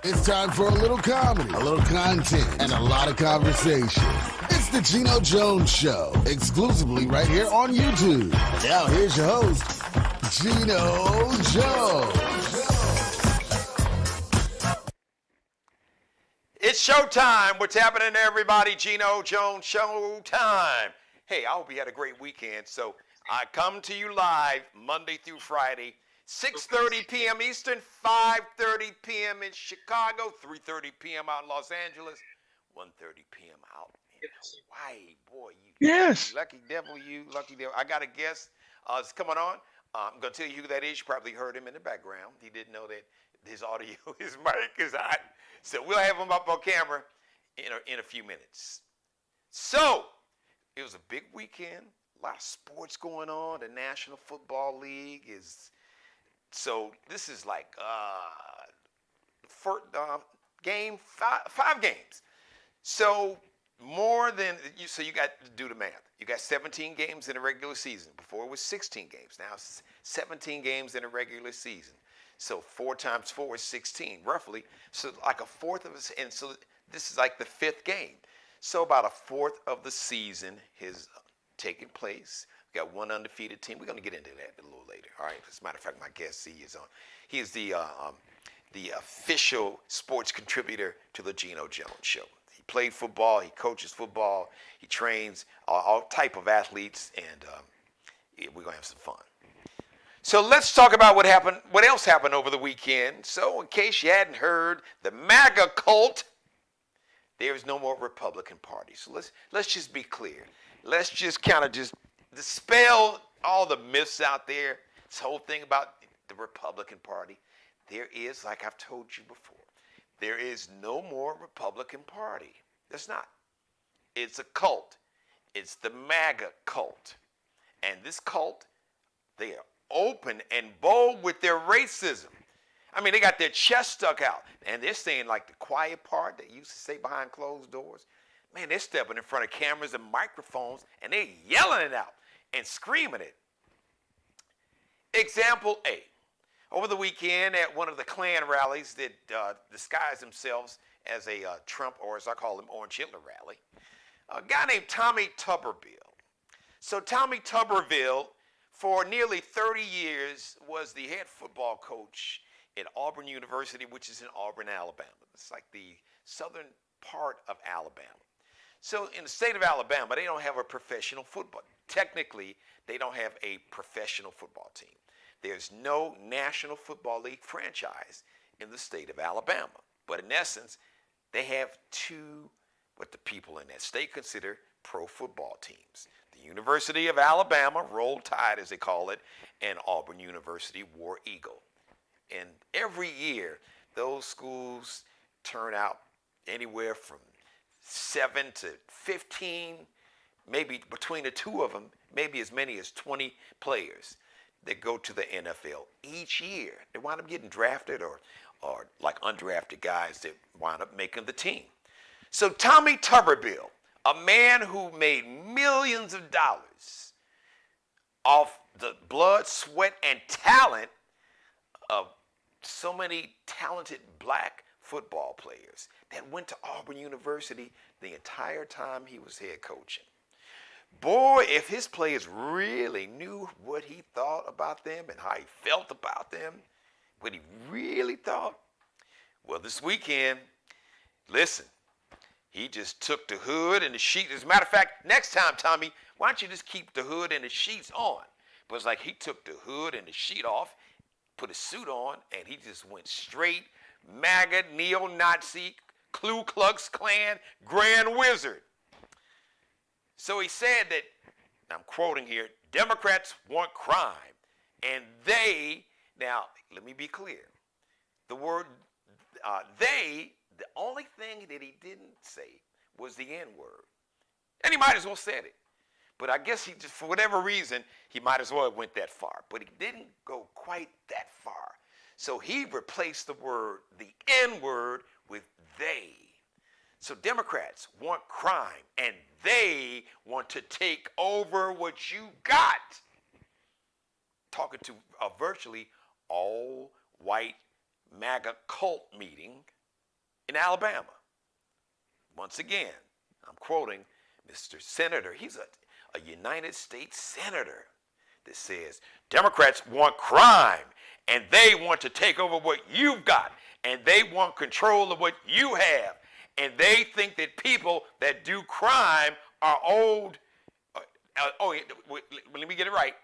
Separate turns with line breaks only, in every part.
It's time for a little comedy, a little content, and a lot of conversation. It's the Geno Jones Show, exclusively right here on YouTube. Now here's your host, Geno Jones.
It's showtime. What's happening, everybody? Geno Jones Showtime. Hey, I hope you had a great weekend. So I come to you live Monday through Friday, 6:30 p.m. Eastern, 5:30 p.m. in Chicago, 3:30 p.m. out in Los Angeles, 1:30 p.m. out in Hawaii. Boy, you lucky devil, you lucky devil. I got a guest is coming on. I'm going to tell you who that is. You probably heard him in the background. He didn't know that his audio, his mic is hot. So we'll have him up on camera in a few minutes. So it was a big weekend. A lot of sports going on. The National Football League is... So this is like five games. So more than so you got to do the math. You got 17 games in a regular season. Before it was 16 games. Now it's 17 games in a regular season. So 4 times 4 is 16, roughly. So like a fourth of it, and so this is like the 5th game. So about a fourth of the season has taken place. We got one undefeated team. We're going to get into that a little later. All right. As a matter of fact, my guest C is on. He is the official sports contributor to the Geno Jones Show. He played football. He coaches football. He trains all type of athletes, and we're going to have some fun. So let's talk about what happened. What else happened over the weekend? So in case you hadn't heard, the MAGA cult. There is no more Republican Party. So let's just be clear. Let's just kind of just dispel all the myths out there. This whole thing about the Republican Party. There is, like I've told you before, there is no more Republican Party. There's not. It's a cult. It's the MAGA cult. And this cult, they are open and bold with their racism. I mean, they got their chest stuck out. And they're saying like the quiet part that used to say behind closed doors. Man, they're stepping in front of cameras and microphones, and they're yelling it out and screaming it. Example A. Over the weekend at one of the Klan rallies that disguise themselves as a Trump, or as I call him, Orange Hitler rally, a guy named Tommy Tuberville. So Tommy Tuberville, for nearly 30 years, was the head football coach at Auburn University, which is in Auburn, Alabama. It's like the southern part of Alabama. So in the state of Alabama, they don't have a professional football. Technically, they don't have a professional football team. There's no National Football League franchise in the state of Alabama. But in essence, they have 2, what the people in that state consider pro football teams. The University of Alabama, Roll Tide as they call it, and Auburn University, War Eagle. And every year, those schools turn out anywhere from 7 to 15, maybe between the 2 of them, maybe as many as 20 players that go to the NFL each year. They wind up getting drafted or like undrafted guys that wind up making the team. So Tommy Tuberville, a man who made millions of dollars off the blood, sweat, and talent of so many talented black football players that went to Auburn University the entire time he was head coaching. Boy, if his players really knew what he thought about them and how he felt about them, what he really thought, well, this weekend, listen, he just took the hood and the sheet. As a matter of fact, next time, Tommy, why don't you just keep the hood and the sheets on? But it's like he took the hood and the sheet off, put a suit on, and he just went straight MAGA, neo-Nazi, Ku Klux Klan, Grand Wizard. So he said that, I'm quoting here, Democrats want crime, and they, now, let me be clear. The word they, the only thing that he didn't say was the N-word. And he might as well said it. But I guess he just, for whatever reason, he might as well have went that far. But he didn't go quite that far. So he replaced the word, the N-word, with they. So Democrats want crime, and they want to take over what you got. Talking to a virtually all-white MAGA cult meeting in Alabama. Once again, I'm quoting Mr. Senator. He's a United States Senator that says, Democrats want crime, and they want to take over what you've got, and they want control of what you have, and they think that people that do crime are owed. Let me get it right.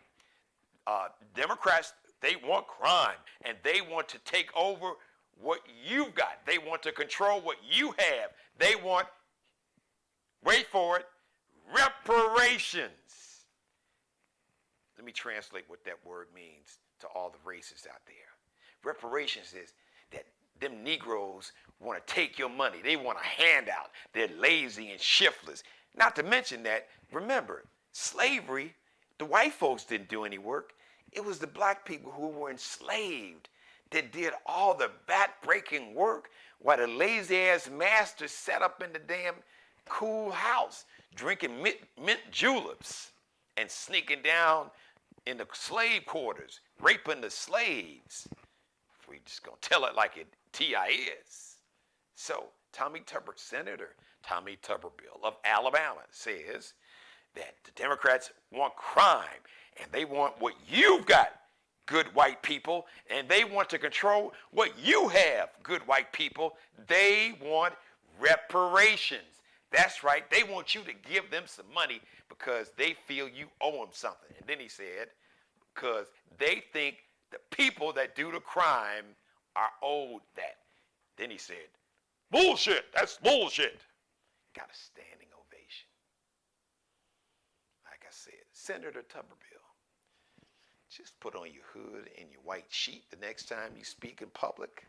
Democrats, they want crime, and they want to take over what you've got. They want to control what you have. They want, wait for it, reparations. Let me translate what that word means to all the racists out there. Reparations is that them Negroes want to take your money. They want a handout. They're lazy and shiftless. Not to mention that, remember, slavery, the white folks didn't do any work. It was the black people who were enslaved that did all the back-breaking work while the lazy-ass masters sat up in the damn cool house drinking mint juleps and sneaking down in the slave quarters, raping the slaves. We just gonna tell it like it is. So Senator Tommy Tuberville of Alabama says that the Democrats want crime, and they want what you've got, good white people, and they want to control what you have, good white people. They want reparations. That's right. They want you to give them some money because they feel you owe them something. And then he said, because they think the people that do the crime are owed that. Then he said, bullshit. That's bullshit. Got a standing ovation. Like I said, Senator Tuberville, just put on your hood and your white sheet the next time you speak in public.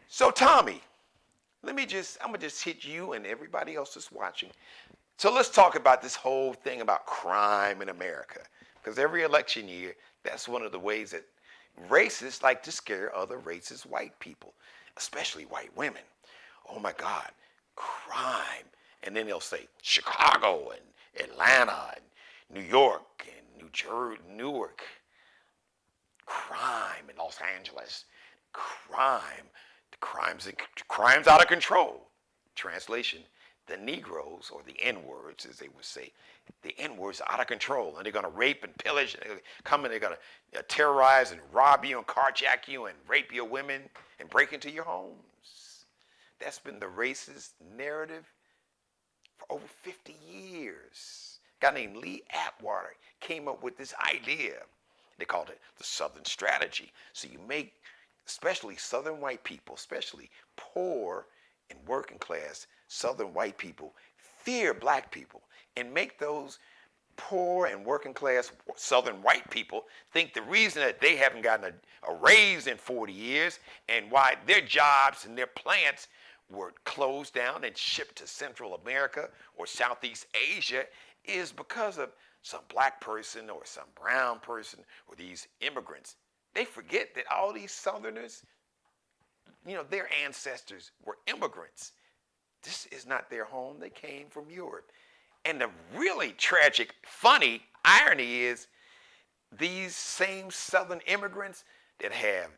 So Tommy, I'm gonna just hit you and everybody else that's watching. So let's talk about this whole thing about crime in America. Because every election year, that's one of the ways that racists like to scare other racist white people, especially white women. Oh my God, crime. And then they'll say Chicago and Atlanta and New York and New Jersey, Newark. Crime in Los Angeles. Crime. Crime's out of control. Translation, the Negroes, or the N-words, as they would say, the N-words are out of control, and they're going to rape and pillage, and they're going to terrorize and rob you and carjack you and rape your women and break into your homes. That's been the racist narrative for over 50 years. A guy named Lee Atwater came up with this idea. They called it the Southern Strategy. So you make, especially Southern white people, especially poor and working class Southern white people, fear black people and make those poor and working class Southern white people think the reason that they haven't gotten a raise in 40 years and why their jobs and their plants were closed down and shipped to Central America or Southeast Asia is because of some black person or some brown person or these immigrants. They forget that all these Southerners, their ancestors were immigrants. This is not their home. They came from Europe. And the really tragic, funny irony is these same Southern immigrants that have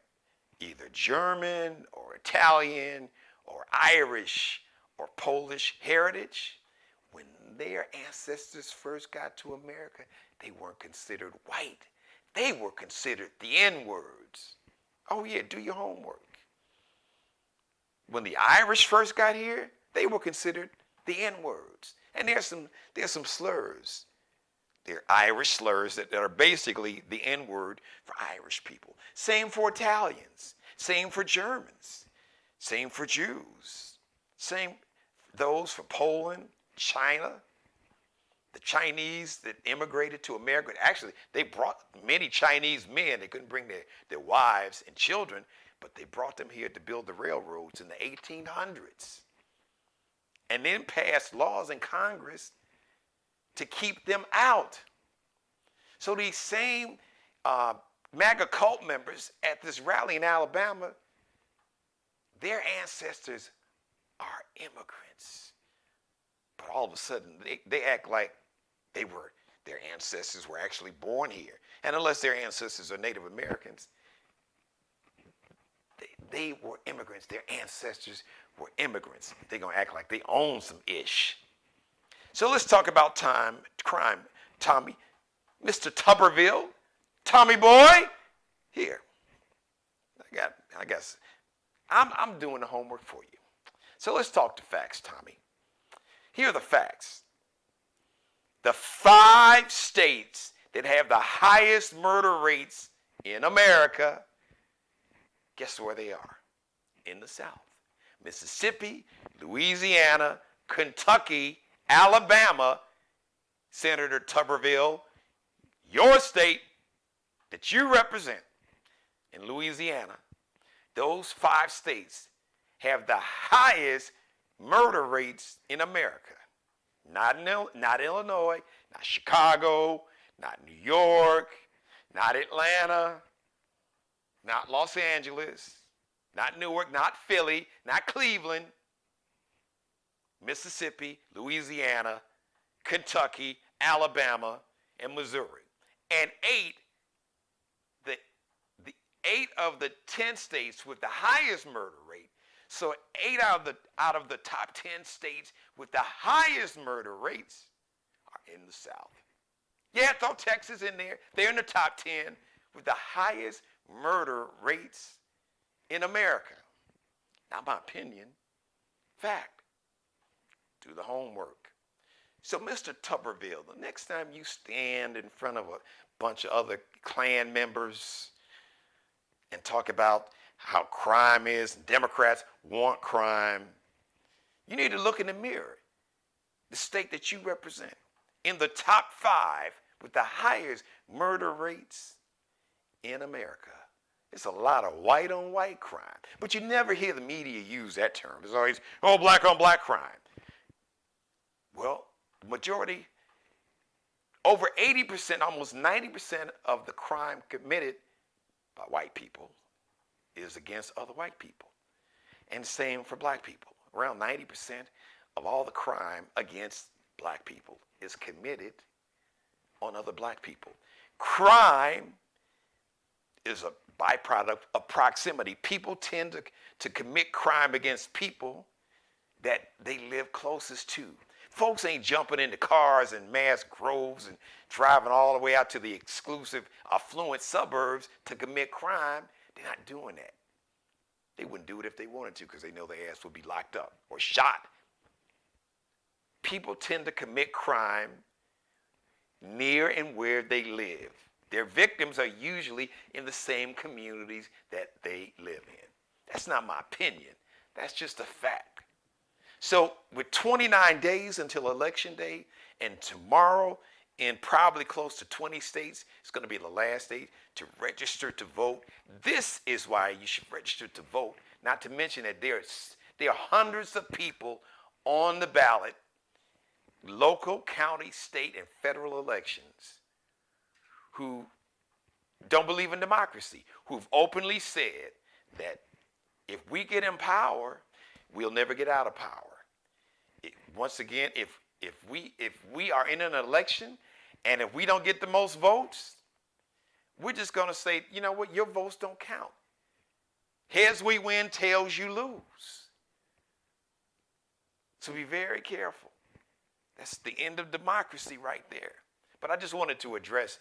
either German or Italian or Irish or Polish heritage, when their ancestors first got to America, they weren't considered white. They were considered the N-words. Oh yeah, do your homework. When the Irish first got here, they were considered the N-words. And there's some slurs. They're Irish slurs that are basically the N-word for Irish people. Same for Italians. Same for Germans. Same for Jews. Same those for Poland, China. The Chinese that immigrated to America, actually, they brought many Chinese men. They couldn't bring their wives and children, but they brought them here to build the railroads in the 1800s. And then passed laws in Congress to keep them out. So these same MAGA cult members at this rally in Alabama, their ancestors are immigrants. But all of a sudden, they act like their ancestors were actually born here. And unless their ancestors are Native Americans, they were immigrants. Their ancestors were immigrants. They're going to act like they own some ish. So let's talk about crime. Tommy, Mr. Tuberville, Tommy boy, here. I guess I'm doing the homework for you. So let's talk the facts, Tommy. Here are the facts. The 5 states that have the highest murder rates in America, guess where they are? In the South. Mississippi, Louisiana, Kentucky, Alabama. Senator Tuberville, your state that you represent in Louisiana, those 5 states have the highest murder rates in America. Not Illinois, not Chicago, not New York, not Atlanta, not Los Angeles, not Newark, not Philly, not Cleveland, Mississippi, Louisiana, Kentucky, Alabama, and Missouri. And 8 of the 10 states with the highest murder rate. So 8 out of the top 10 states with the highest murder rates are in the South. Yeah, throw Texas in there. They're in the top 10 with the highest murder rates in America. Not my opinion. Fact. Do the homework. So, Mr. Tuberville, the next time you stand in front of a bunch of other Klan members and talk about how crime is, and Democrats want crime, you need to look in the mirror. The state that you represent, in the top 5 with the highest murder rates in America. It's a lot of white on white crime. But you never hear the media use that term. It's always, oh, black on black crime. Well, majority, over 80%, almost 90% of the crime committed by white people is against other white people. And the same for black people. Around 90% of all the crime against black people is committed on other black people. Crime is a byproduct of proximity. People tend to commit crime against people that they live closest to. Folks ain't jumping into cars in mass groves and driving all the way out to the exclusive, affluent suburbs to commit crime. They're not doing that. They wouldn't do it if they wanted to because they know their ass would be locked up or shot. People tend to commit crime near and where they live. Their victims are usually in the same communities that they live in. That's not my opinion. That's just a fact. So with 29 days until Election Day, and tomorrow in probably close to 20 states, it's going to be the last day to register to vote. This is why you should register to vote, not to mention that there are hundreds of people on the ballot, local, county, state, and federal elections, who don't believe in democracy, who've openly said that if we get in power, we'll never get out of power. Once again, if we are in an election and if we don't get the most votes, we're just going to say, you know what, your votes don't count. Heads we win, tails you lose. So be very careful. That's the end of democracy right there. But I just wanted to address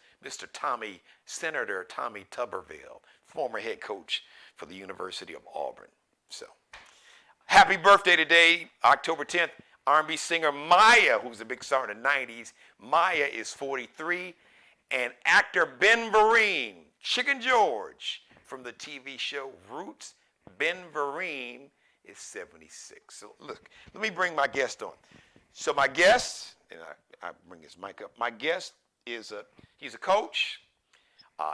Senator Tommy Tuberville, former head coach for the University of Auburn. So, happy birthday today, October 10th. R&B singer Maya, who's a big star in the 90s. Maya is 43. And actor Ben Vereen, Chicken George, from the TV show Roots, Ben Vereen is 76. So look, let me bring my guest on. So my guest, and I bring his mic up. My guest is he's a coach.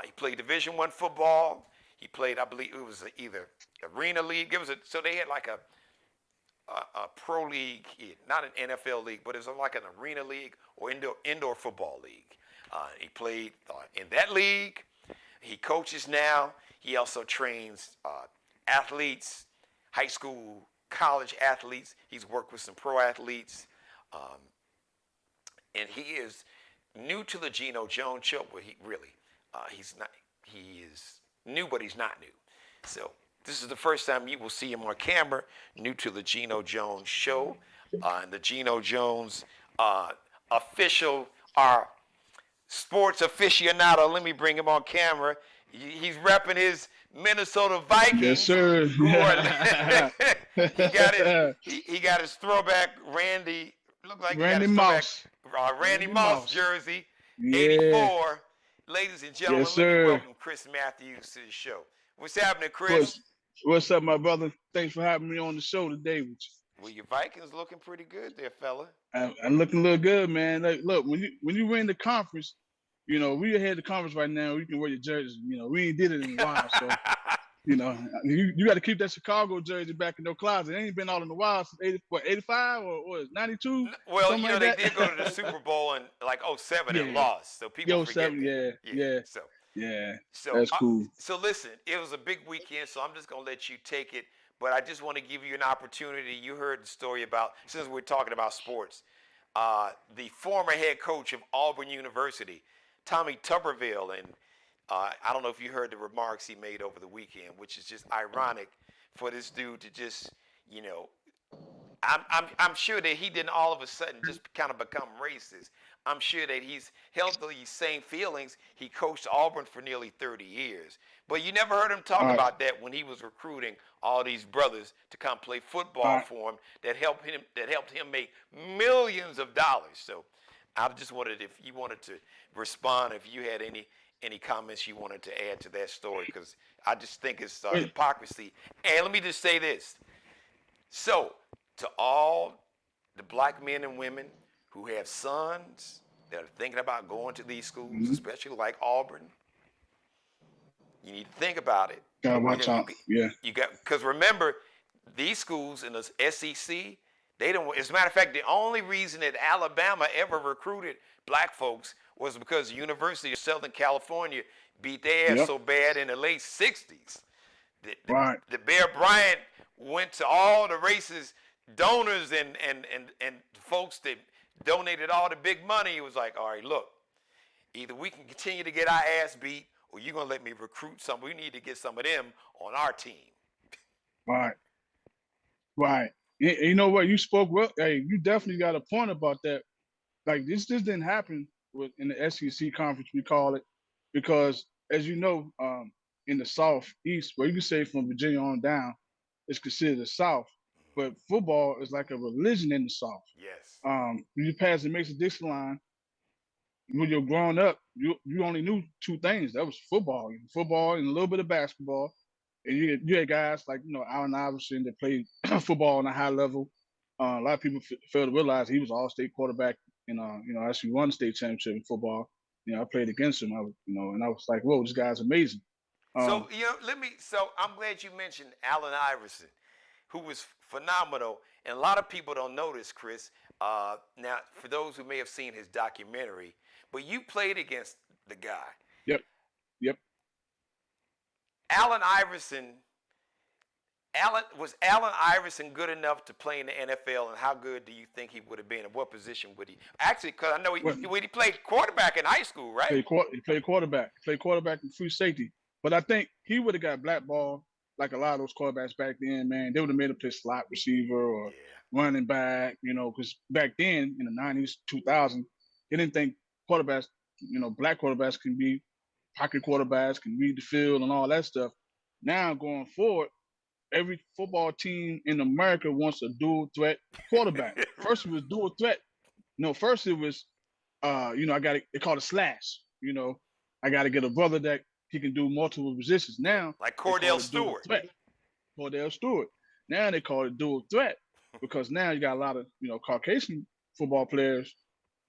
He played Division I football. He played, I believe it was either Arena League. So they had like a pro league, not an NFL league, but it was like an arena league or indoor football league. He played in that league. He coaches now. He also trains athletes, high school, college athletes. He's worked with some pro athletes. And he is new to the Geno show, but he is new, but he's not new. So This is the first time you will see him on camera, new to the Geno Jones show. And the Geno Jones official, our sports aficionado, let me bring him on camera. He's repping his Minnesota
Yes,
Vikings,
sir.
who are he got his throwback Randy. Look like he got
Randy
his throwback
Mouse.
Randy
Randy
Moss
Mouse.
jersey,
Yeah.
84. Ladies and
Yes,
gentlemen, let me
sir.
welcome Chris Matthews to the show. What's happening, Chris?
What's up, my brother? Thanks for having me on the show today with you.
Well, your Vikings looking pretty good there, fella.
I'm looking a little good, man. Like, look, when you win the conference, we ahead the conference right now. You can wear your jerseys. We ain't did it in a while, so you got to keep that Chicago jersey back in your closet. It ain't been out in a while since 85 or 92,
Well,
something like
they
that.
did go to the Super Bowl in like '07 and
Yeah,
lost, so people
yo
forget
seven,
that.
yeah,
So,
yeah.
so,
That's
uh,
cool.
so listen, it was a big weekend, so I'm just gonna let you take it. But I just want to give you an opportunity. You heard the story about, since we're talking about sports, the former head coach of Auburn University, Tommy Tuberville, and I don't know if you heard the remarks he made over the weekend, which is just ironic for this dude to just, you know, I'm sure that he didn't all of a sudden just kind of become racist. I'm sure that he's held these same feelings. He coached Auburn for nearly 30 years. But you never heard him talk
All right,
about that when he was recruiting all these brothers to come play
all
football
right.
for him that helped him make millions of dollars. So I just wanted, if you wanted to respond, if you had any comments you wanted to add to that story, because I just think it's
Wait,
hypocrisy. And let me just say this. So, to all the black men and women who have sons that are thinking about going to these schools,
mhm.
especially like Auburn, you need to think about it.
Gotta
You know,
watch out. Yeah,
you got, because remember, these schools in the SEC, they don't. As a matter of fact, the only reason that Alabama ever recruited black folks was because the University of Southern California beat their ass
yep,
so bad in the late '60s. The, the,
right.
the Bear Bryant went to all the racist donors and folks that donated all the big money. He was like, all right, look, either we can continue to get our ass beat or you're going to let me recruit some. We need to get some of them on our team.
Right, right. You know what? You spoke well. Hey, you definitely got a point about that. Like this didn't happen in the SEC conference, we call it, because as you know, in the Southeast, where you can say from Virginia on down, it's considered the South. But football is like a religion in the South.
Yes.
You pass the Mason-Dixon line, when you're growing up, you only knew two things. That was football and a little bit of basketball. And you had guys like Allen Iverson that played football on a high level. A lot of people fail to realize he was all-state quarterback, and actually won the state championship in football. I played against him. And I was like, whoa, this guy's amazing.
So,
Um,
so I'm glad you mentioned Allen Iverson, who was phenomenal. And a lot of people don't know this, Chris. Now, for those who may have seen his documentary, but you played against the guy.
yep, yep.
Allen Iverson, Allen Iverson good enough to play in the NFL, and how good do you think he would have been? And what position would he? Actually, because I know
Well,
he played quarterback in high school, right?
he played quarterback. He played quarterback and free safety. But I think he would have got blackballed like a lot of those quarterbacks back then, man. They would have made him play slot receiver or
Yeah.
running back, because back then in the 90s, 2000, they didn't think quarterbacks, black quarterbacks can be pocket quarterbacks, can read the field and all that stuff. Now going forward, every football team in America wants a dual threat quarterback. First it was dual threat. First it was I got it. They call it slash. I got to get a brother that he can do multiple positions.
Yeah.
Now
Like
they call
Cordell
it dual
Stewart.
threat. Cordell Stewart. Now they call it dual threat because now you got a lot of Caucasian football players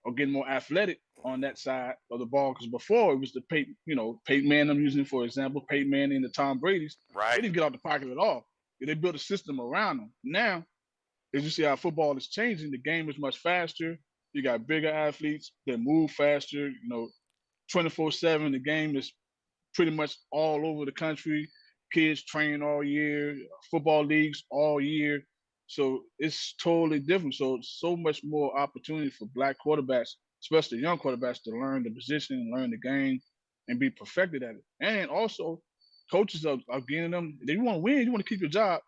are getting more athletic on that side of the ball. Because before it was the Peyton Manning, I'm using for example, Peyton Manning and the Tom Brady's. They
Right.
didn't get out the pocket at all. They built a system around them. Now, as you see how football is changing, the game is much faster. You got bigger athletes that move faster. 24/7. The game is pretty much all over the country. Kids train all year, football leagues all year. So it's totally different. So so much more opportunity for black quarterbacks, especially young quarterbacks, to learn the position, learn the game, and be perfected at it. And also, coaches are getting them. If you want to win, you want to keep your job,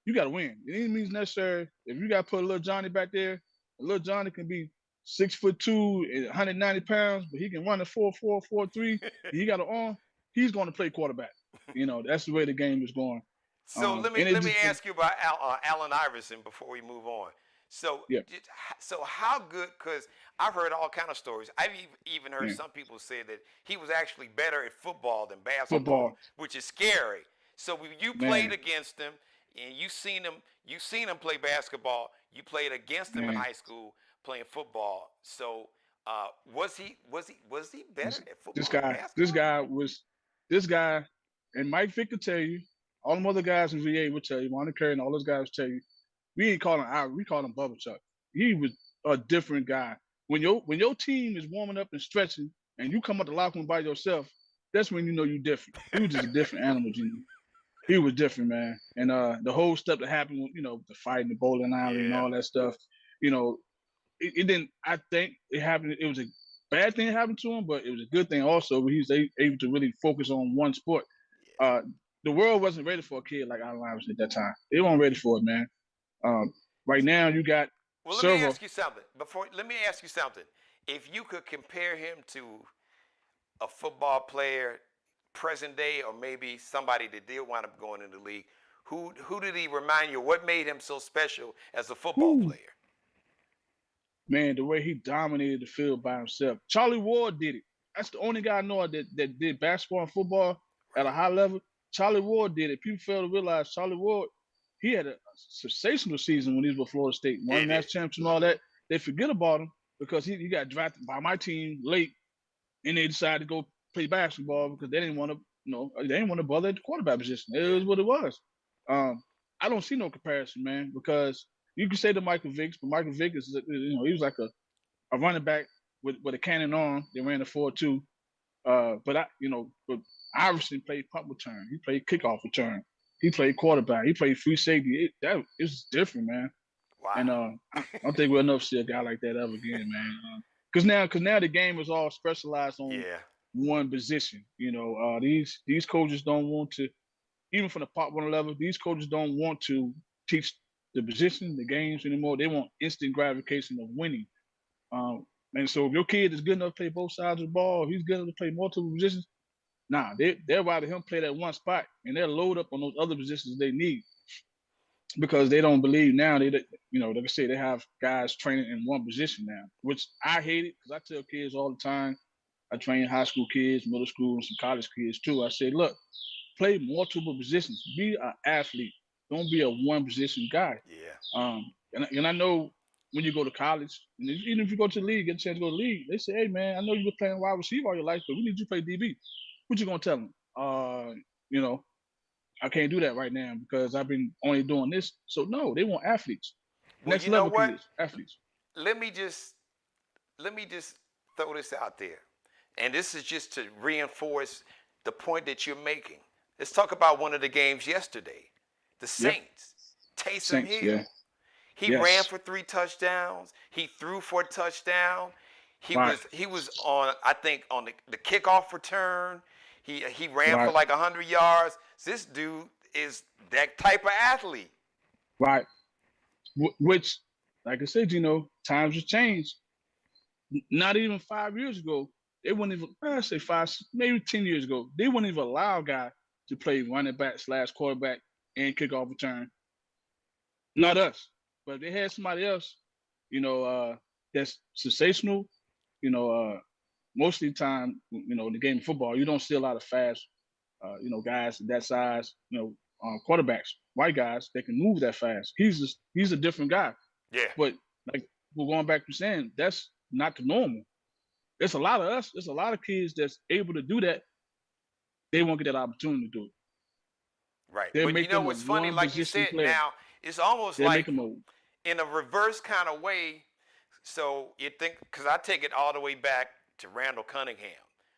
you got to win. It ain't means necessary. If you got to put a little Johnny back there, a little Johnny can be 6'2" and 190 pounds, but he can run a 4.4, 4.3. He got an arm. He's going to play quarterback. That's the way the game is going.
So let me
And it
let me
just,
ask you about Allen Iverson before we move on. So
yeah,
so how good? Because I've heard all kind of stories. I've even heard
yeah,
some people say that he was actually better at football than basketball,
football,
which is scary. So when you played
man,
against him and you seen him play basketball. You played against him in
man.
high school playing football. So was he better
This,
at
this
football than
guy, this
basketball?
guy was, this guy, and Mike Vick could tell you, all them other guys in VA would tell you, Monte Curry and all those guys tell you, we ain't calling out, we call him Bubba Chuck. He was a different guy. When your team is warming up and stretching, and you come up the locker room by yourself, that's when you know you're different. He was just a different animal, Gino. He was different, man. And the whole stuff that happened, the fight in the bowling alley and
Yeah.
all that stuff, you know, it didn't. I think it happened. It was a bad thing that happened to him, but it was a good thing also. But he was able to really focus on one sport.
Yeah.
Uh, the world wasn't ready for a kid like Allen Iverson at that time. They weren't ready for it, man. Um, right now, you got
Well, let me
Server.
ask you something. Let me ask you something. If you could compare him to a football player, present day, or maybe somebody that did wind up going in the league, who did he remind you? What made him so special as a football
Whew,
player?
man, the way he dominated the field by himself. Charlie Ward did it. That's the only guy I know that did basketball and football at a
Right.
high level. Charlie Ward did it. People fail to realize Charlie Ward, he had a sensational season when he was with Florida State,
He
won
did.
national championship and all that. They forget about him because he got drafted by my team late, and they decided to go play basketball because they didn't want to, they didn't want to bother at the quarterback position. It
Yeah.
was what it was. I don't see no comparison, man, because you can say the Michael Vick, but Michael Vick is, he was like a running back with a cannon arm. They ran the 4.2. But Iverson played punt return. He played kickoff return. He played quarterback. He played free safety. It was different, man. And
Wow.
I don't think we'll never see a guy like that ever again, man. Because now the game is all specialized on
Yeah.
one position. These coaches don't want to, even from the Pop 1 level, these coaches don't want to teach the position, the games anymore. They want instant gratification of winning. Um, and so if your kid is good enough to play both sides of the ball, if he's good enough to play multiple positions, nah, they're rather him play that one spot and they'll load up on those other positions they need because they don't believe now like I say, they have guys training in one position now, which I hate it because I tell kids all the time. I train high school kids, middle school, and some college kids too. I say, look, play multiple positions. Be an athlete. Don't be a one position guy.
Yeah.
And I know when you go to college, and even if you go to the league, get a chance to go to the league, they say, hey man, I know you've been playing wide receiver all your life, but we need you to play DB. What you gonna tell them? You know, I can't do that right now because I've been only doing this. So no, they want athletes.
Well,
Next
you know
level
what?
kids, athletes.
Let me just let me just throw this out there. And this is just to reinforce the point that you're making. Let's talk about one of the games yesterday. The
Yep.
Saints. Taysom
Saints, yeah.
Hill. He ran
Yes.
for 3 touchdowns. He threw for a touchdown. He
Right.
was he was on, I think, on the kickoff return. He ran for
Right.
like 100 yards. This dude is that type of athlete.
Right. Which, like I said, times have changed. Not even 5 years ago, they wouldn't even, I say five, maybe 10 years ago, they wouldn't even allow a guy to play running back slash quarterback and kickoff return. Not us. But if they had somebody else, that's sensational, you know, most of the time, in the game of football, you don't see a lot of fast, guys that size, quarterbacks, white guys that can move that fast. He's a different guy.
Yeah.
But like we're going back to saying, that's not the normal. There's a lot of us. There's a lot of kids that's able to do that. They won't get that opportunity to do it.
Right.
They'll
But you
make
know
them a
what's funny?
one
Like you
position
said,
player.
now it's almost
They'll make
like
them a
in a reverse kind of way. So you think, because I take it all the way back to Randall Cunningham,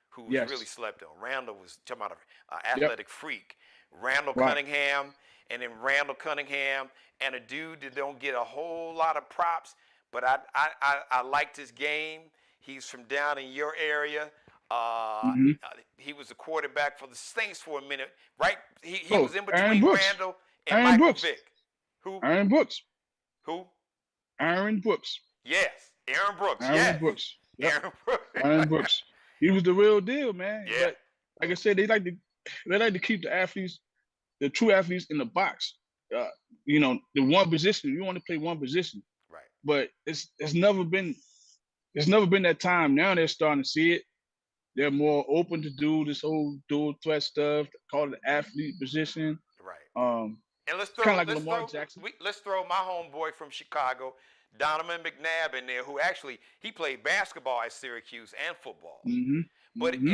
who was really
yes.
slept on. Randall was talking about an
Yep.
athletic freak. Randall
Right.
Cunningham, and then Randall Cunningham, and a dude that don't get a whole lot of props, but I liked his game. He's from down in your area.
Mm-hmm.
He was a quarterback for the Saints for a minute, right? He
Oh,
was in
Aaron
between
Brooks.
Randall and
Aaron
Michael
Brooks.
Vick. Who?
Aaron Brooks.
Who?
Aaron Brooks.
Yes, Aaron Brooks.
Aaron
Yes,
Brooks. Yep.
Aaron Brooks.
Aaron Brooks. He was the real deal, man.
Yeah.
But like I said, they like to keep the athletes, the true athletes, in the box. The one position. You want to play one position.
Right.
But it's never been that time. Now they're starting to see it. They're more open to do this whole dual threat stuff. Call it the athlete position.
Right. And let's
kind of like Lamar Jackson.
Let's throw my homeboy from Chicago, Donovan McNabb, in there, who actually he played basketball at Syracuse and football.
Mm-hmm.
But
Mm-hmm.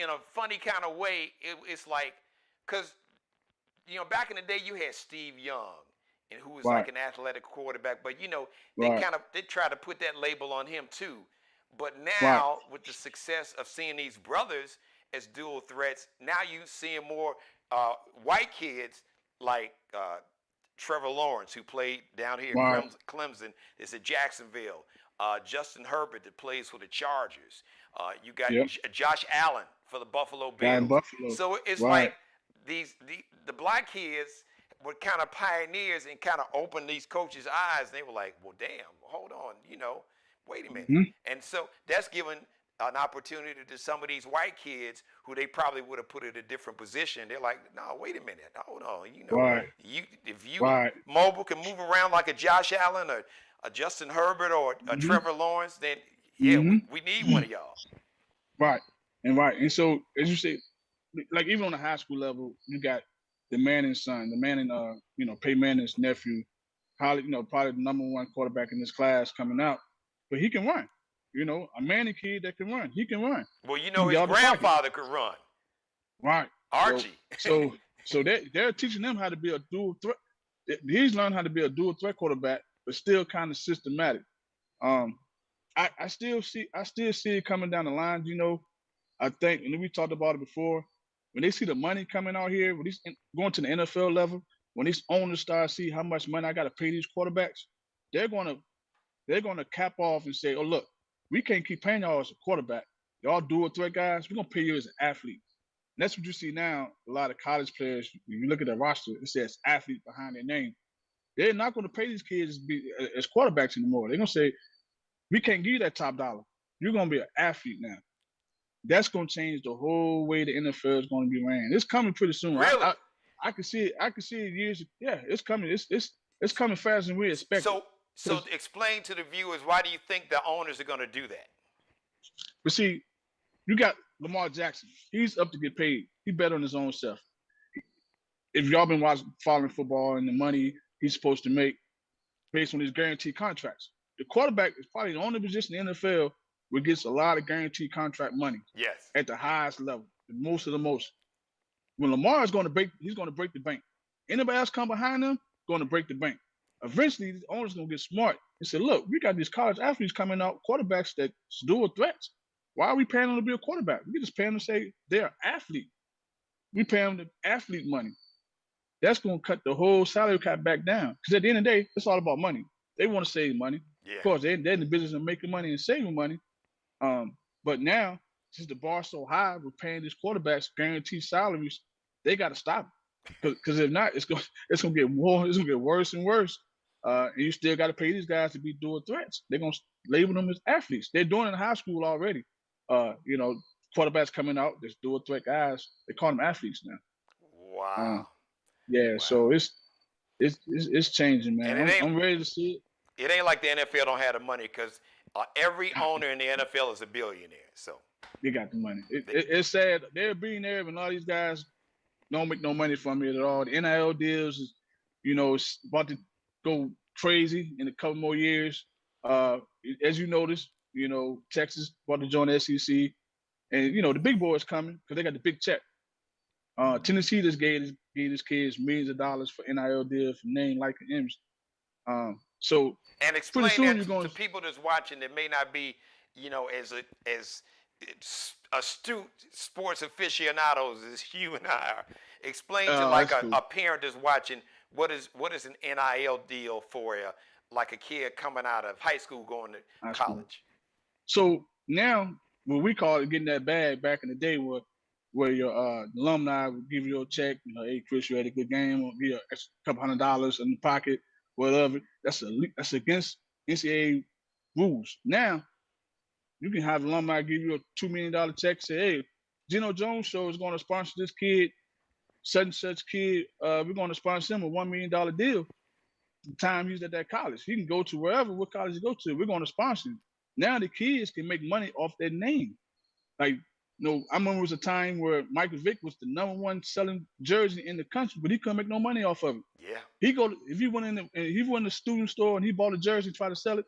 in a funny kind of way, it's like, because back in the day you had Steve Young, and who was
Right.
like an athletic quarterback, but
Right.
they try to put that label on him too. But now
Right.
with the success of seeing these brothers as dual threats, now you seeing more white kids like Trevor Lawrence, who played down here
Right.
at Clemson, is at Jacksonville. Justin Herbert, that plays for the Chargers. You got
Yep.
Josh Allen for the Buffalo
Guy in
Bills.
Buffalo.
So it's
Right.
like the black kids were kind of pioneers and kind of opened these coaches' eyes. And they were like, well, damn, hold on, wait a minute.
Mhm.
And so that's given an opportunity to some of these white kids who they probably would have put in a different position. They're like, no, wait a minute, hold on.
Right.
If you
Right.
mobile can move around like a Josh Allen or a Justin Herbert or a
Mhm.
Trevor Lawrence, then yeah,
Mhm.
we need one of y'all.
Right. And so as you say, like even on the high school level, you got the Manning's son, the Manning, Peyton Manning's nephew, probably the number one quarterback in this class coming out, but he can run. A Manning kid that can run. He can run.
Well,
He can
his
get out the pocket.
grandfather could run.
Right.
Archie.
So they're teaching them how to be a dual threat. He's learned how to be a dual threat quarterback, but still kind of systematic. I still see it coming down the line. I think, and we talked about it before, when they see the money coming out here, when these going to the NFL level, when these owners start to see how much money I got to pay these quarterbacks, they're gonna cap off and say, oh look, we can't keep paying y'all as a quarterback. Y'all dual threat guys, we're gonna pay you as an athlete. And that's what you see now. A lot of college players, when you look at their roster, it says athlete behind their name. They're not going to pay these kids as quarterbacks anymore. They're going to say, we can't give you that top dollar. You're going to be an athlete now. That's going to change the whole way the NFL is going to be ran. It's coming pretty soon.
Really?
I can see it. I can see it years. Yeah, it's coming. It's coming faster than we expected.
So explain to the viewers, why do you think the owners are going to do that?
But see, you got Lamar Jackson. He's up to get paid. He bet on his own self. If y'all been following football and the money he's supposed to make based on his guaranteed contracts, the quarterback is probably the only position in the NFL where gets a lot of guaranteed contract money.
Yes.
At the highest level, the most of the most. When Lamar is going to break, he's going to break the bank. Anybody else come behind him, going to break the bank. Eventually, the owner's going to get smart and say, look, we got these college athletes coming out, quarterbacks that's dual threats. Why are we paying them to be a quarterback? We just pay them to say they're an athlete. We pay them the athlete money. That's going to cut the whole salary cap back down. Because at the end of the day, it's all about money. They want to save money.
Yeah.
Of course, they're in the business of making money and saving money. But now, since the bar's so high, we're paying these quarterbacks guaranteed salaries. They got to stop it. Because if not, it's going to get more. It's going to get worse and worse. And you still got to pay these guys to be dual threats. They're going to label them as athletes. They're doing it in high school already. Quarterbacks coming out, there's dual threat guys. They call them athletes now.
Wow.
Yeah,
Wow.
so it's changing, man. I'm ready to see it.
It ain't like the NFL don't have the money, because every owner in the NFL is a billionaire. So
they got the money. It's sad. They're a billionaire, and all these guys don't make no money from it at all. The NIL deals is, it's about to go crazy in a couple more years. As you notice, Texas about to join the SEC, and the big boys coming because they got the big check. Tennessee just gave his kids millions of dollars for NIL deals, for name, like, and image.
And explain
soon
that
you're going
to people that's watching that may not be, as astute sports aficionados as you and I are. Explain to a parent that's watching what is an NIL deal for a kid coming out of high school going to college.
So now what we call it getting that bag back in the day, where your alumni would give you a check, hey Chris, you had a good game, or give you a couple $100 in the pocket, whatever. That's against NCAA rules. Now you can have alumni give you a $2 million check, say, hey, Geno Jones show is going to sponsor this kid, such and such kid. We're going to sponsor him a $1 million deal. The time he's at that college, he can go to what college he go to. We're going to sponsor him. Now the kids can make money off their name. Like, I remember it was a time where Michael Vick was the #1 selling jersey in the country, but he couldn't make no money off of it.
Yeah.
If he went in the student store and he bought a jersey and tried to sell it,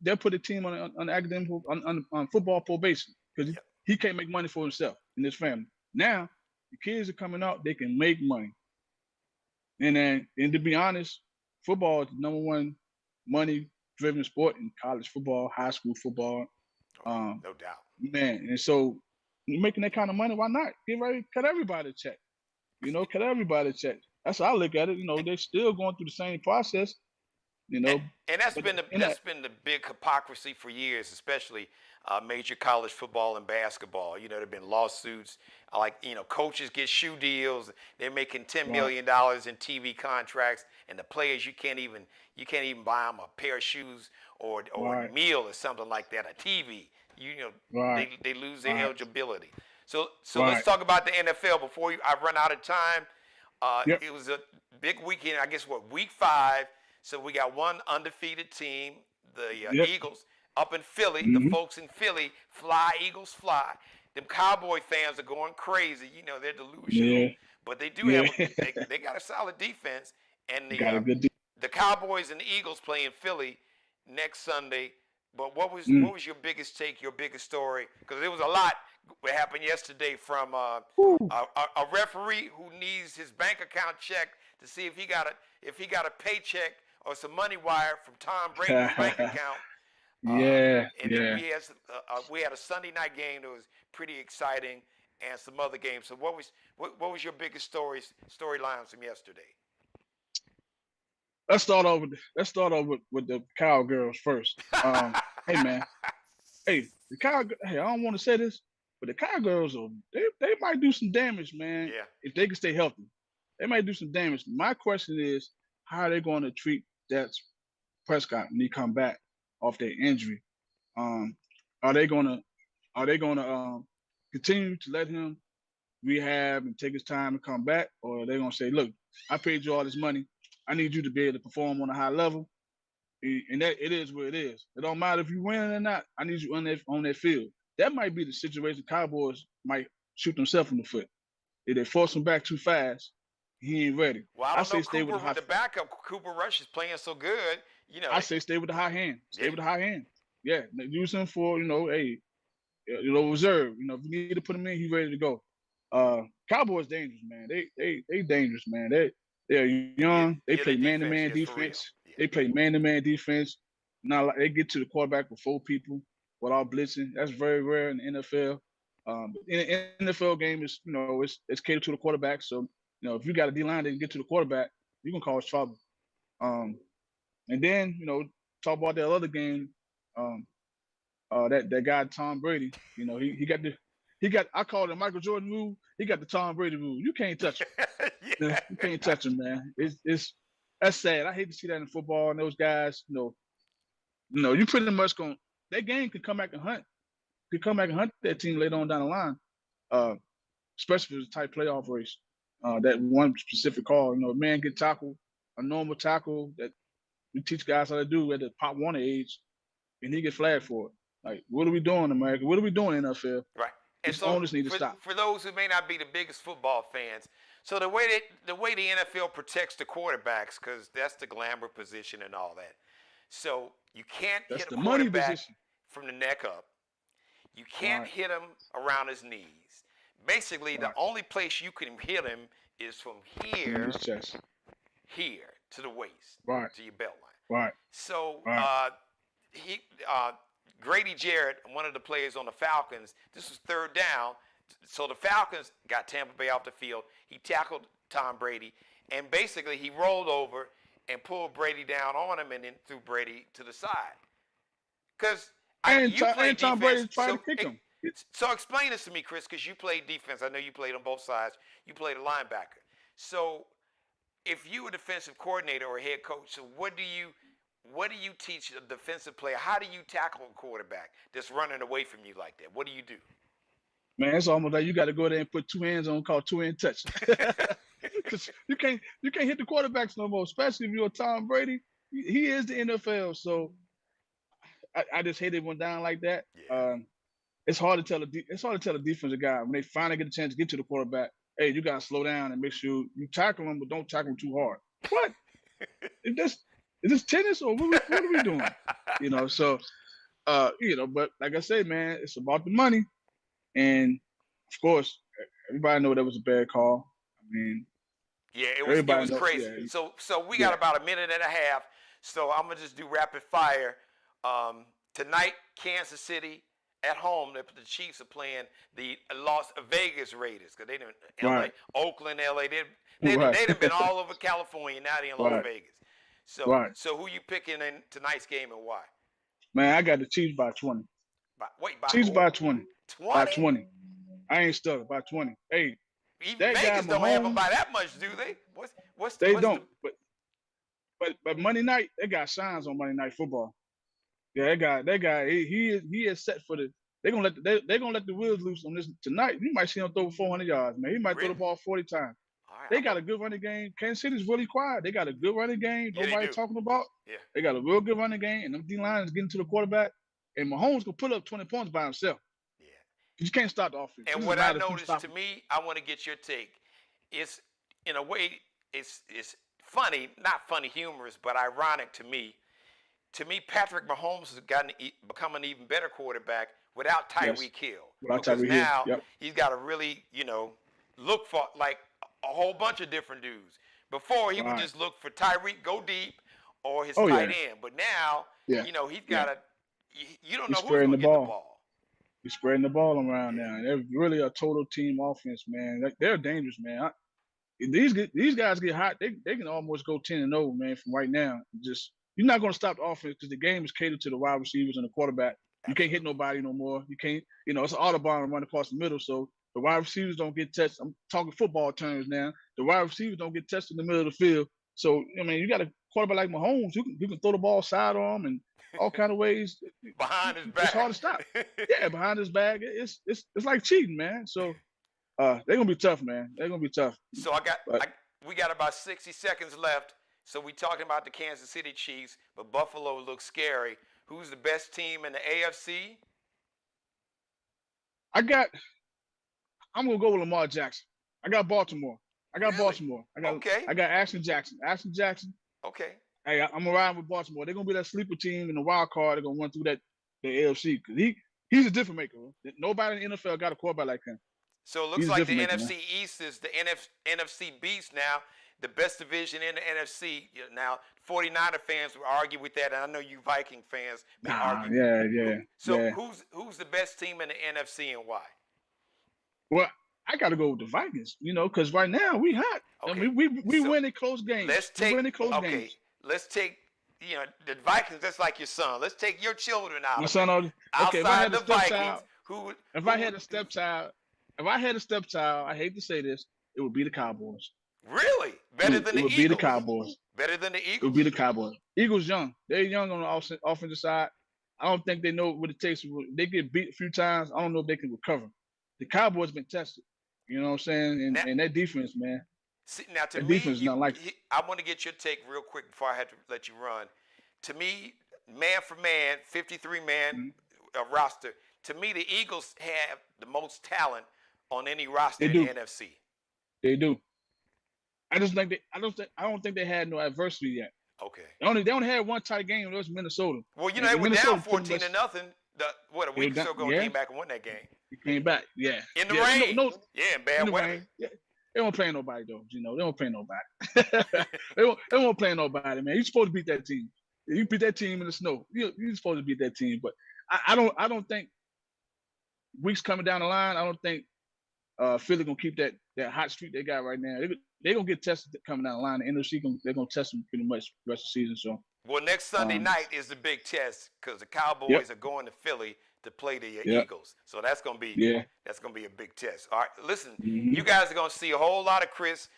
they'll put the team on academic on football probation because he can't make money for himself and his family. Now the kids are coming out, they can make money. And to be honest, football is the #1 money-driven sport in college football, high school football.
No doubt.
Man, and so you're making that kind of money, why not? Get ready, cut everybody a check. Cut everybody a check. That's how I look at it. They're still going through the same process.
And that's been the big hypocrisy for years, especially major college football and basketball. There have been lawsuits, coaches get shoe deals. They're making $10 million in TV contracts, and the players you can't even buy them a pair of shoes or a meal or something like that, a TV. They lose their eligibility. So let's talk about the NFL before I run out of time. It was a big weekend. I guess week 5. So we got one undefeated team, the Eagles, up in Philly. The folks in Philly, fly, Eagles, fly. Them Cowboy fans are going crazy. They're delusional. But they do have they got a solid defense. And the Cowboys and the Eagles play in Philly next Sunday. But what was your biggest take, your biggest story? Because there was a lot that happened yesterday from a referee who needs his bank account checked to see if he got a paycheck or some money wire from Tom Brady's bank account. Then we had a Sunday night game that was pretty exciting, and some other games. So what was your biggest storylines from yesterday?
Let's start off with the Cowgirls first. Hey man, the I don't want to say this, but the Cowgirls they might do some damage, man.
Yeah.
If they can stay healthy, they might do some damage. My question is, how are they going to treat Dak Prescott when he come back off their injury? Are they gonna continue to let him rehab and take his time to come back, or are they gonna say, look, I paid you all this money, I need you to be able to perform on a high level, and that it is what it is. It don't matter if you win or not. I need you on that field. That might be the situation. Cowboys might shoot themselves in the foot if they force him back too fast. He ain't ready.
Well, I say stay with the backup. Cooper Rush is playing so good.
I say stay with the high hand. Stay with the high hand. Yeah, use him for reserve. If you need to put him in, he's ready to go. Cowboys dangerous, man. They dangerous, man. They're young. They play man-to-man defense. They play man-to-man defense. Now they get to the quarterback with 4 people without blitzing. That's very rare in the NFL. In the NFL game, it's catered to the quarterback. So if you got a D-line that can get to the quarterback, you can cause trouble. And then talk about that other game. That guy Tom Brady. He got I call it the Michael Jordan rule. He got the Tom Brady rule. You can't touch him. You can't touch him, man. That's sad. I hate to see that in football. And those guys, you pretty much that game can come back and hunt. Could come back and hunt that team later on down the line. Especially if it's a tight playoff race. That one specific call, a man get tackled, a normal tackle that we teach guys how to do at the Pop Warner age, and he get flagged for it. Like, what are we doing, America? What are we doing in NFL?
Right. And
so owners need to stop.
For those who may not be the biggest football fans, so the way the NFL protects the quarterbacks, because that's the glamour position and all that. So you can't hit a quarterback from the neck up. You can't hit him around his knees. Basically, the only place you can hit him is from here to the waist, to your belt line.
Right.
So Grady Jarrett, one of the players on the Falcons, this was 3rd down. So the Falcons got Tampa Bay off the field. He tackled Tom Brady, and basically he rolled over and pulled Brady down on him and then threw Brady to the side. Because
Tom Brady tried to kick him.
So explain this to me, Chris, because you played defense. I know you played on both sides. You played a linebacker. So if you a defensive coordinator or a head coach, so what do you teach a defensive player? How do you tackle a quarterback that's running away from you like that? What do you do?
Man, it's almost like you got to go there and put two hands on, called two-hand touch. Because you can't hit the quarterbacks no more, especially if you're Tom Brady. He is the NFL, so I just hate it when down like that.
Yeah.
It's hard to tell the defensive guy when they finally get a chance to get to the quarterback. Hey, you gotta slow down and make sure you tackle him, but don't tackle him too hard. What? Is this tennis or what are we doing? So but like I say, man, it's about the money, and of course, everybody know that was a bad call. I mean,
yeah, it was crazy.
Yeah.
So we got about a minute and a half. So I'm gonna just do rapid fire. Tonight, Kansas City at home. The Chiefs are playing the Las Vegas Raiders because they didn't
Right.
Oakland, LA. They've been all over California. Now they're in Las Vegas. So who you picking in tonight's game and why?
Man, I got the Chiefs by 20. Chiefs by 20.
20?
By 20. I ain't stuck. By 20. Hey,
Vegas don't have them by that much, do they?
But Monday night, they got shines on Monday Night Football. Yeah, that guy, he is set for the. They're gonna let the wheels loose on this tonight. You might see him throw 400 yards, man. He might throw the ball 40 times.
Right,
they got a good running game. Kansas City's really quiet. They got a good running game.
Yeah,
Nobody talking about.
Yeah.
They got a real good running game, and them D-line is getting to the quarterback. And Mahomes can put up 20 points by himself.
Yeah.
You can't stop the offense.
And what I noticed, to me, I want to get your take. It's in a way, it's funny, not funny, humorous, but ironic to me. To me, Patrick Mahomes has become an even better quarterback without Tyreek Hill. Because now he's got to really, look for like a whole bunch of different dudes. Before he would just look for Tyreek, go deep, or his tight end. But now, he's got to. You don't know who's going to get the ball.
He's spreading the ball around now. They're really a total team offense, man. They're dangerous, man. These guys get hot. They can almost go 10-0, man, from right now. You're not going to stop the offense because the game is catered to the wide receivers and the quarterback. You can't hit nobody no more. You can't, it's an autobahn run across the middle. So the wide receivers don't get touched. I'm talking football terms now. The wide receivers don't get touched in the middle of the field. So, you got a quarterback like Mahomes who can throw the ball sidearm and all kind of ways.
Behind his back.
It's hard to stop. Yeah, behind his back. It's like cheating, man. So they're going to be tough, man. They're going to be tough.
So we got about 60 seconds left. So we talking about the Kansas City Chiefs, but Buffalo looks scary. Who's the best team in the AFC?
I'm gonna go with Lamar Jackson. I got Baltimore. Baltimore. I got Ashton Jackson.
Okay.
Hey, I'm gonna ride with Baltimore. They're gonna be that sleeper team in the wild card. They're gonna run through the AFC because he's a different maker. Nobody in the NFL got a quarterback like him.
So it looks like the NFC East is the NFC beast now. The best division in the NFC. Now, 49er fans will argue with that, and I know you Viking fans may argue.
Yeah.
So who's the best team in the NFC and why?
Well, I got to go with the Vikings, because right now we hot.
Okay.
I mean, we winning close games. Let's take
the Vikings. That's like your son. Let's take your children out.
My son, okay.
Outside the Vikings,
if I had a stepchild, I hate to say this, it would be the Cowboys.
Really? Better than the Eagles?
It would be the Cowboys.
Better than the Eagles?
It would be the Cowboys. Eagles young. They're young on the offensive side. I don't think they know what it takes. They get beat a few times. I don't know if they can recover. The Cowboys been tested. You know what I'm saying? And that defense, man.
See, now, to me,
defense is not like
I want to get your take real quick before I have to let you run. To me, man for man, 53-man roster. To me, the Eagles have the most talent on any roster in the NFC.
They do. I don't think they had no adversity yet.
Okay.
They only had one tight game. It was Minnesota.
Well, they were down 14-0. A week or so ago, came back and won that game.
He came back, yeah.
In the rain. In bad weather.
Rain. Yeah. They won't play nobody though. They won't play nobody. they won't play nobody, man. You're supposed to beat that team. You beat that team in the snow. You're supposed to beat that team. But I don't think weeks coming down the line. I don't think Philly gonna keep that hot streak they got right now. They're gonna get tested coming down the line. The NFC they're gonna test them pretty much the rest of the season. So
next Sunday night is the big test because the Cowboys are going to Philly to play the
Yep.
Eagles. So that's gonna be a big test. All right, listen, you guys are gonna see a whole lot of Chris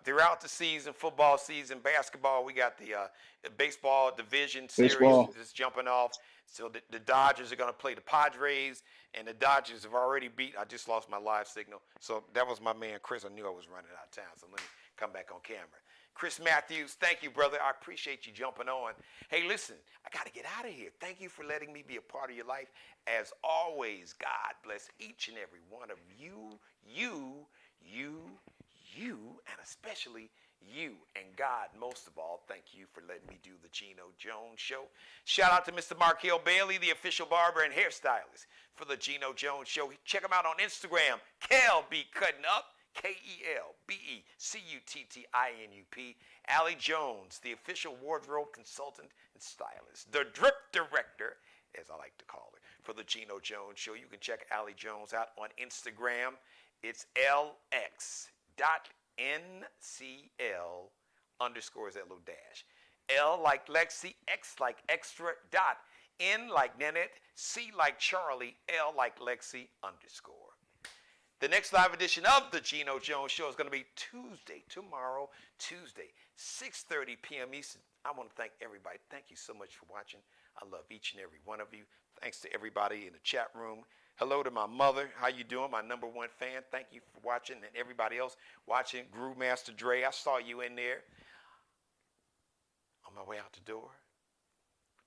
throughout the season, football season, basketball. We got the baseball division series just jumping off. So the Dodgers are gonna play the Padres, and the Dodgers have already beat. I just lost my live signal, so that was my man Chris. I knew I was running out of time, so let me come back on camera. Chris Matthews, thank you, brother. I appreciate you jumping on. Hey, listen, I got to get out of here. Thank you for letting me be a part of your life. As always, God bless each and every one of you, and especially you. And God, most of all, thank you for letting me do the Geno Jones Show. Shout out to Mr. Markel Bailey, the official barber and hairstylist for the Geno Jones Show. Check him out on Instagram, Kel Be Cutting Up. KELBECUTTINUP. Allie Jones, the official wardrobe consultant and stylist, the drip director, as I like to call her, for the Geno Jones Show. You can check Allie Jones out on Instagram. It's LX.NCL_ is that little dash. L like Lexi, X like extra, dot, N like Nanette, C like Charlie, L like Lexi _. The next live edition of the Geno Jones Show is going to be tomorrow, Tuesday, 6:30 p.m. Eastern. I want to thank everybody. Thank you so much for watching. I love each and every one of you. Thanks to everybody in the chat room. Hello to my mother. How you doing? My #1 fan. Thank you for watching, and everybody else watching. Groove Master Dre, I saw you in there. On my way out the door.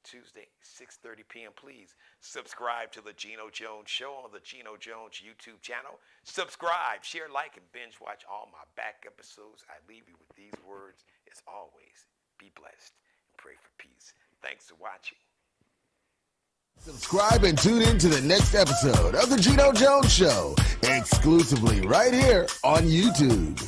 Tuesday, 6:30 p.m. Please subscribe to the Geno Jones Show on the Geno Jones YouTube channel. Subscribe, share, like, and binge watch all my back episodes. I leave you with these words. As always, be blessed and pray for peace. Thanks for watching.
Subscribe and tune in to the next episode of the Geno Jones Show, exclusively right here on YouTube.